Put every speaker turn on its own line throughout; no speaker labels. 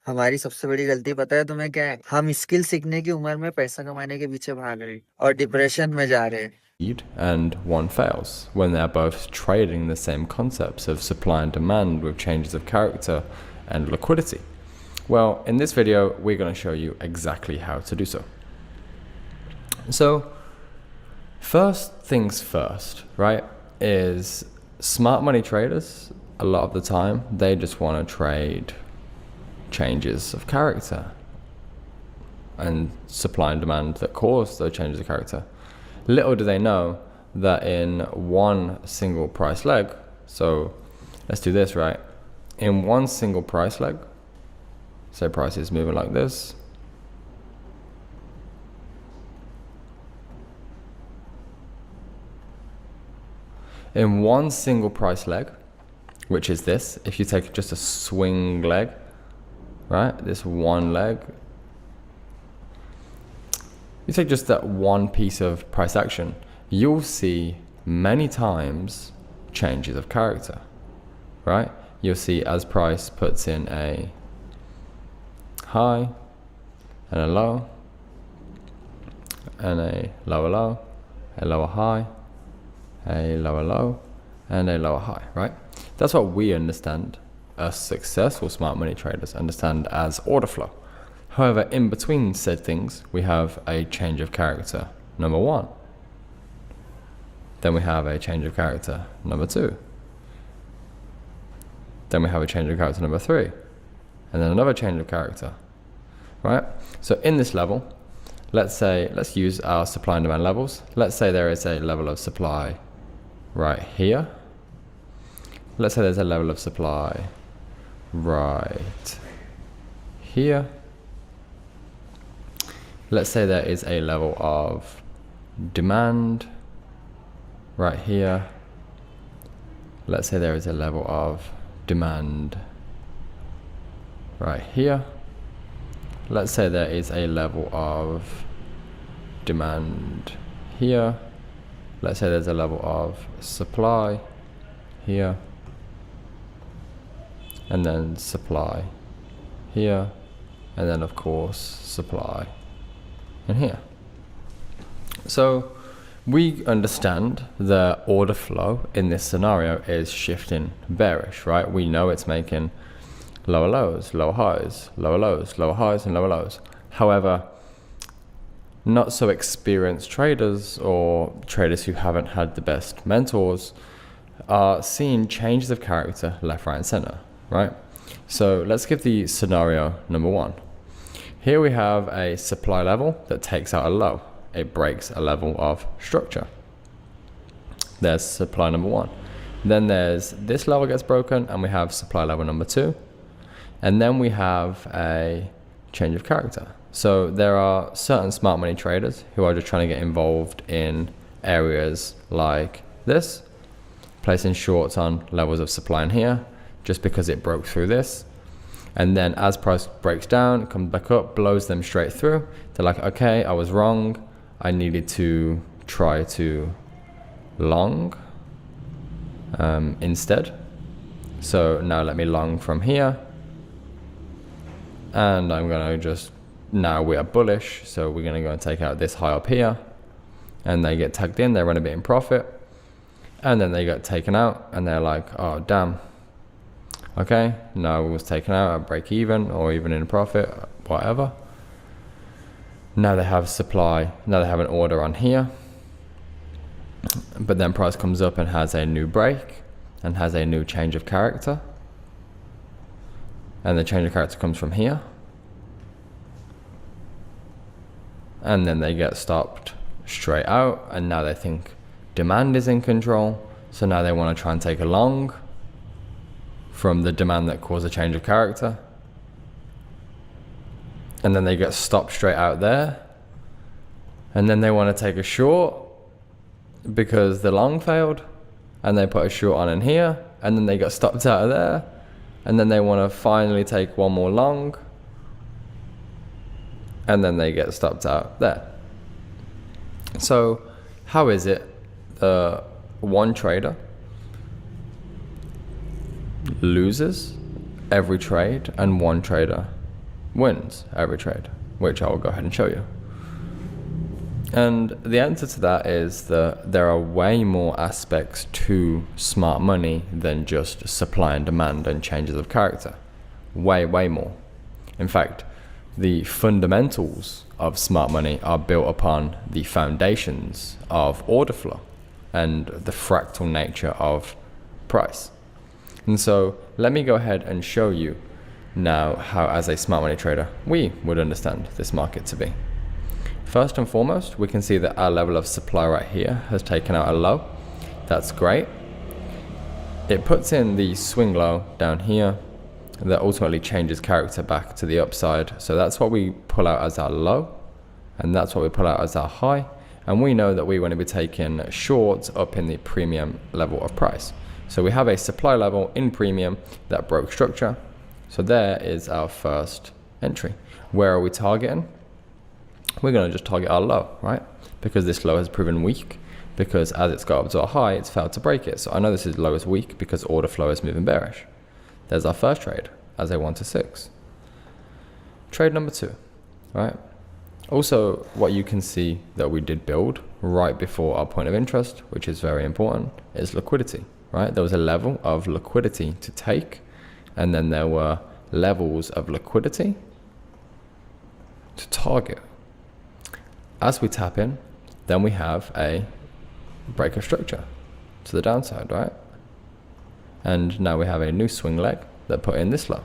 हमारी सबसे बड़ी गलती पता है तुम्हें क्या है? हम स्किल सीखने की उम्र में पैसा कमाने के पीछे भाग रहे हैं और डिप्रेशन में जा रहे हैं।
And one fails when they're both trading the same concepts of supply and demand with changes of character and liquidity. Well, in this video, we're going to show you exactly how to do so. So, first things first, right, is smart money traders, a lot of the time, they just want to trade changes of character and supply and demand that cause those changes of character. Little do they know that in one single price leg, so let's do this, right? In one single price leg, say price is moving like this, in one single price leg, which is this, if you take just a swing leg, right, this one leg, you take just that one piece of price action, you'll see many times changes of character, right? You'll see as price puts in a high and a low and a lower low, a lower high, a lower low, and a lower high, right? That's what we understand, us successful smart money traders understand as order flow. However, in between said things, we have a change of character, number one. Then we have a change of character, number two. Then we have a change of character, number three. And then another change of character, right? So in this level, let's use our supply and demand levels. Let's say there is a level of supply right here. Let's say there's a level of supply right here. Let's say there is a level of demand right here. Let's say there is a level of demand right here. Let's say there is a level of demand here. Let's say there's a level of supply here. And then supply here. And then of course supply in here. So we understand the order flow in this scenario is shifting bearish, right? We know it's making lower lows, lower highs, lower lows, lower highs, and lower lows. However, not so experienced traders or traders who haven't had the best mentors are seeing changes of character left, right, and center, right? So let's give the scenario number one. Here we have a supply level that takes out a low. It breaks a level of structure. There's supply number one. Then there's this level gets broken and we have supply level number two. And then we have a change of character. So there are certain smart money traders who are just trying to get involved in areas like this, placing shorts on levels of supply in here, just because it broke through this. And then as price breaks down, it comes back up, blows them straight through. They're like, okay, I was wrong. I needed to try to long instead. So now let me long from here. And I'm gonna just, now we are bullish. So we're gonna go and take out this high up here. And they get tagged in, they run a bit in profit. And then they get taken out and they're like, oh damn. Okay, now it was taken out at break even or even in profit, whatever. Now they have supply, now they have an order on here. But then price comes up and has a new break and has a new change of character. And the change of character comes from here. And then they get stopped straight out and now they think demand is in control. So now they want to try and take a long from the demand that caused a change of character. And then they get stopped straight out there. And then they want to take a short because the long failed. And they put a short on in here. And then they get stopped out of there. And then they want to finally take one more long. And then they get stopped out there. So how is it one trader loses every trade and one trader wins every trade, which I will go ahead and show you. And the answer to that is that there are way more aspects to smart money than just supply and demand and changes of character. Way more. In fact, the fundamentals of smart money are built upon the foundations of order flow and the fractal nature of price. And so let me go ahead and show you now how, as a smart money trader, we would understand this market to be. First and foremost, we can see that our level of supply right here has taken out a low. That's great. It puts in the swing low down here that ultimately changes character back to the upside. So that's what we pull out as our low, and that's what we pull out as our high. And we know that we want to be taking shorts up in the premium level of price. So we have a supply level in premium that broke structure. So there is our first entry. Where are we targeting? We're going to just target our low, right? Because this low has proven weak, because as it's got up to a high, it's failed to break it. So I know this is low is weak because order flow is moving bearish. There's our first trade as a 1 to 6. Trade number 2, right? Also, what you can see that we did build right before our point of interest, which is very important, is liquidity, right? There was a level of liquidity to take, and then there were levels of liquidity to target. As we tap in, then we have a break of structure to the downside, right? And now we have a new swing leg that put in this low.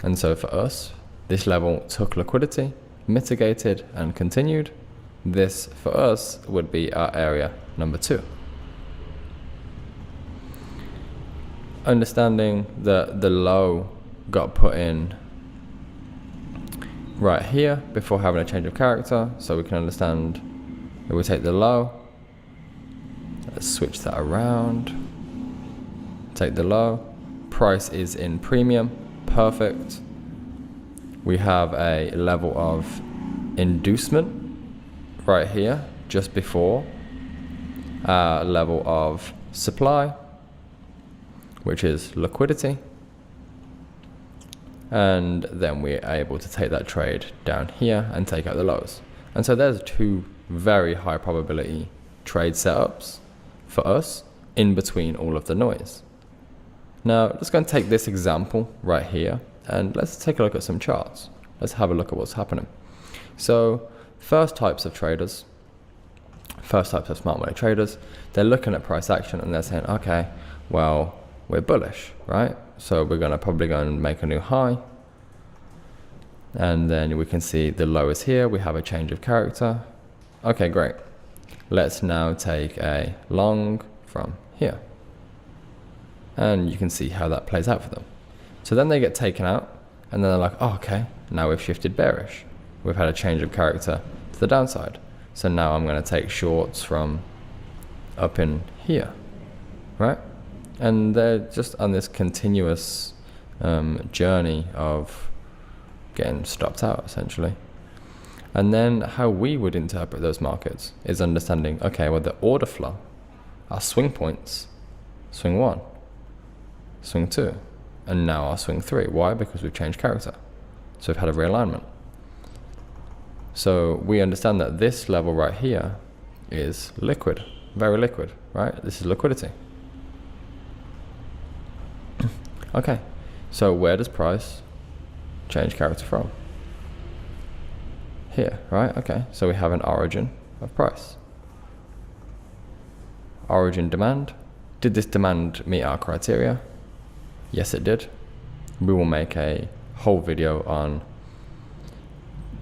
And so for us, this level took liquidity, mitigated, and continued. This for us would be our area number 2. Understanding that the low got put in right here before having a change of character, so we can understand if we take the low, let's switch that around, take the low, price is in premium, perfect. We have a level of inducement right here just before our level of supply, which is liquidity. And then we're able to take that trade down here and take out the lows. And so there's 2 very high probability trade setups for us in between all of the noise. Now let's go and take this example right here and let's take a look at some charts. Let's have a look at what's happening. So first types of smart money traders, they're looking at price action and they're saying, okay, well, we're bullish, right? So we're gonna probably go and make a new high. And then we can see the low is here. We have a change of character. Okay, great. Let's now take a long from here. And you can see how that plays out for them. So then they get taken out and then they're like, oh, okay, now we've shifted bearish. We've had a change of character to the downside. So now I'm gonna take shorts from up in here, right? And they're just on this continuous journey of getting stopped out, essentially. And then how we would interpret those markets is understanding, okay, well, the order flow, our swing points, swing 1, swing 2, and now our swing 3. Why? Because we've changed character. So we've had a realignment. So we understand that this level right here is liquid, very liquid, right? This is liquidity. Okay, so where does price change character from? Here, right? Okay, so we have an origin of price. Origin demand. Did this demand meet our criteria? Yes, it did. We will make a whole video on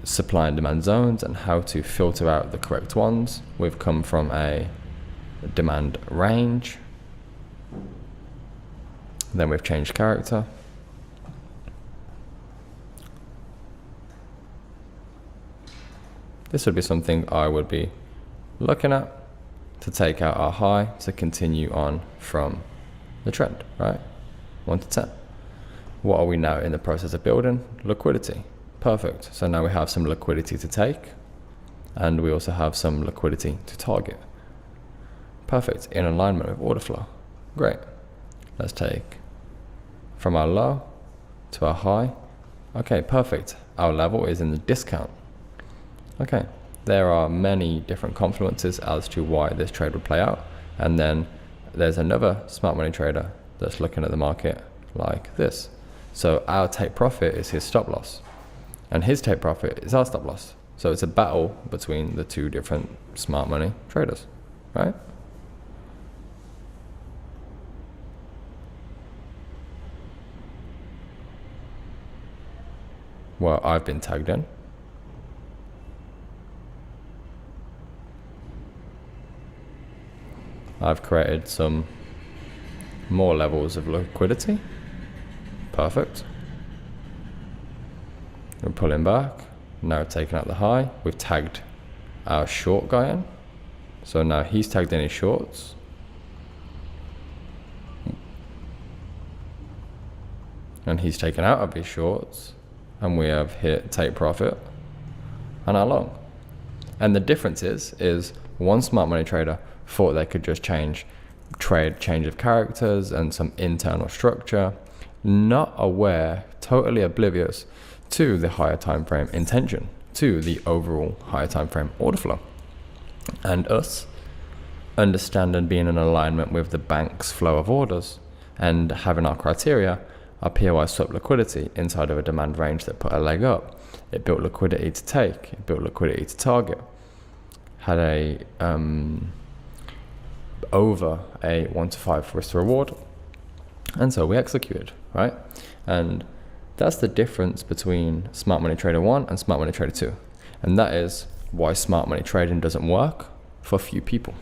supply and demand zones and how to filter out the correct ones. We've come from a demand range. Then we've changed character. This would be something I would be looking at to take out our high to continue on from the trend, right? 1 to 10. What are we now in the process of building? Liquidity. Perfect. So now we have some liquidity to take and we also have some liquidity to target. Perfect. In alignment with order flow. Great. Let's take from our low to our high Okay, perfect. Our level is in the discount. Okay, there are many different confluences as to why this trade would play out. And then there's another smart money trader that's looking at the market like this. So our take profit is his stop loss, and his take profit is our stop loss. So it's a battle between the two different smart money traders, right? Well, I've been tagged in. I've created some more levels of liquidity. Perfect. We're pulling back. Now taking out the high. We've tagged our short guy in. So now he's tagged in his shorts. And he's taken out of his shorts. And we have hit take profit and our long. And the difference is one smart money trader thought they could just change of characters and some internal structure, not aware, totally oblivious to the higher time frame intention, to the overall higher time frame order flow. And us understand and being in alignment with the bank's flow of orders and having our criteria, our POI swap liquidity inside of a demand range that put a leg up. It built liquidity to take, it built liquidity to target, had a over a 1 to 5 risk to reward, and so we executed, right? And that's the difference between Smart Money Trader 1 and Smart Money Trader 2, and that is why smart money trading doesn't work for few people.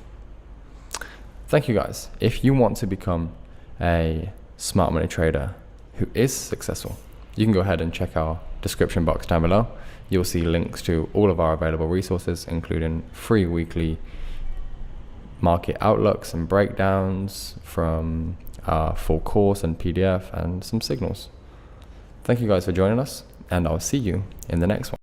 Thank you guys. If you want to become a smart money trader who is successful, you can go ahead and check our description box down below. You'll see links to all of our available resources, including free weekly market outlooks and breakdowns from our full course and PDF and some signals. Thank you guys for joining us, and I'll see you in the next one.